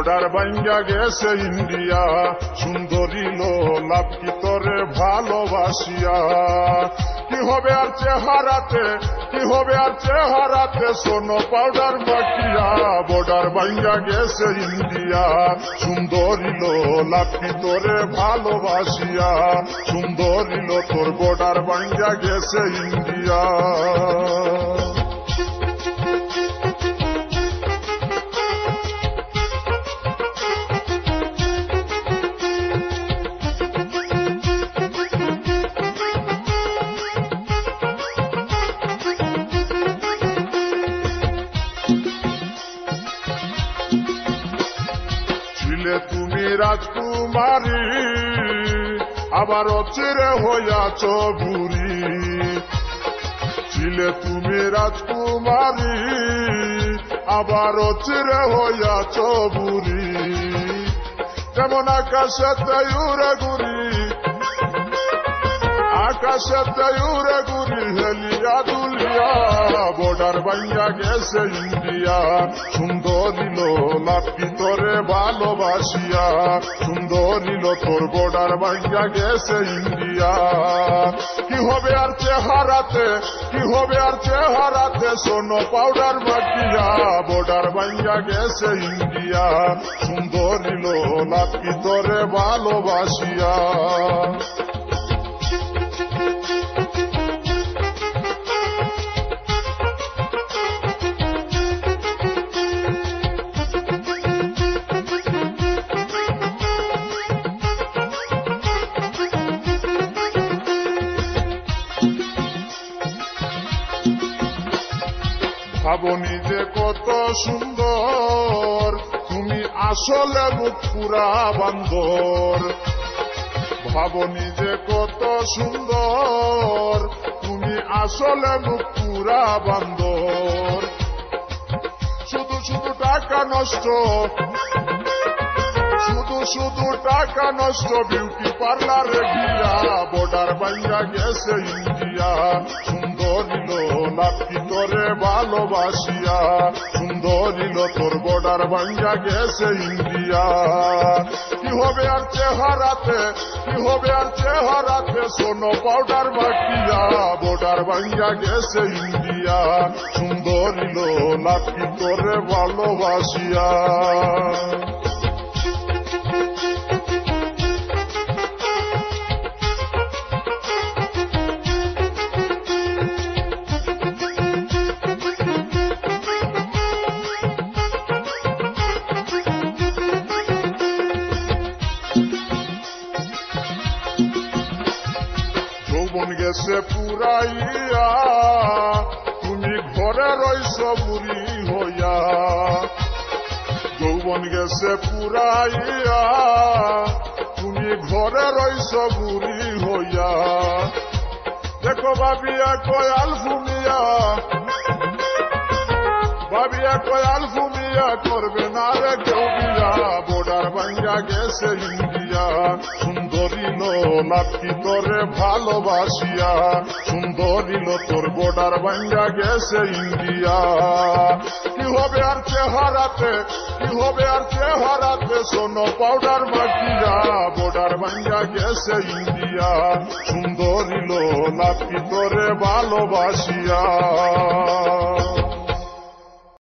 Border ভাঙ্গা গেছে India, সুন্দরী লাভ কি তোরে ভালোবাসিয়া। কি হবে আর চেহারাতে, কি হবে আর চেহারাতে, সোনো পাউডার মাখিয়া। বর্ডার ভাঙ্গা গেছে ইন্ডিয়া, সুন্দরী লাভ কি তোরে ভালোবাসিয়া। সুন্দরী তোর বর্ডার ভাঙ্গা গেছে ইন্ডিয়া। তুমি রাজকুমারী, আবার চিরে হইয়াছ বুড়ি। ছিলে তুমি রাজকুমারী, আবার চিরে হইয়াছ বুড়ি। যেমন আকাশেতে উড়ে ঘুরি, আকাশেতে উড়ে ঘুরি, হেলিয়া দুলিয়া। বর্ডার ভাঙ্গা গেছে ইন্ডিয়া, সুন্দরী লাভ কি তোরে ভালোবাসিয়া। সুন্দরী তোর বর্ডার ভাঙ্গা গেছে ইন্ডিয়া। কি হবে আর চেহারাতে, কি হবে আর চেহারাতে, সোনো পাউডার মাখিয়া। বর্ডার ভাঙ্গা গেছে ইন্ডিয়া, সুন্দরী লাভ কি তোরে ভালোবাসিয়া। ভাবনি যে কত সুন্দর, তুমি আসলে মুখ পুরা বান্দর। ভাবনি যে কত সুন্দর, তুমি আসলে মুখ পুরা বান্দর। শুধু শুধু টাকা নষ্ট, শুধু শুধু টাকা নষ্ট, বিউটি পার্লারে গিয়া। বর্ডার ভাঙ্গা গেছে ইন্ডিয়া, সুন্দরী লাভ কি তোরে ভালোবাসিয়া। সুন্দরী তোর বর্ডার ভাঙ্গা গেছে ইন্ডিয়া। কি হবে আর চেহারাতে, কি হবে আর চেহারাতে, সোনো পাউডার মাখিয়া। বর্ডার ভাঙ্গা গেছে ইন্ডিয়া, সুন্দরী লাভ কি তোরে ভালোবাসিয়া। যৌবন গেছে পুরাইয়া, তুমি ঘরে রইছ বুড়ি হইয়া। যৌবন গেছে পুরাইয়া, তুমি ঘরে রইছ বুড়ি হইয়া। দেখো ভাবিয়া কয়াল ফুমিয়া, ভাবিয়া কয়াল ফুমিয়া, করবে না রে কেউ বিয়া। বর্ডার ভাঙ্গা গেছে ইন্ডিয়া, সুন্দরী লাভ কি তোরে ভালোবাসিয়া। সুন্দরী তোর বর্ডার ভাঙ্গা গেছে ইন্ডিয়া। কি হবে আর চেহারাতে, কি হবে আর চেহারাতে, সোনো পাউডার মাখিয়া। বর্ডার ভাঙ্গা গেছে ইন্ডিয়া, সুন্দরী লাভ কি তোরে ভালোবাসিয়া।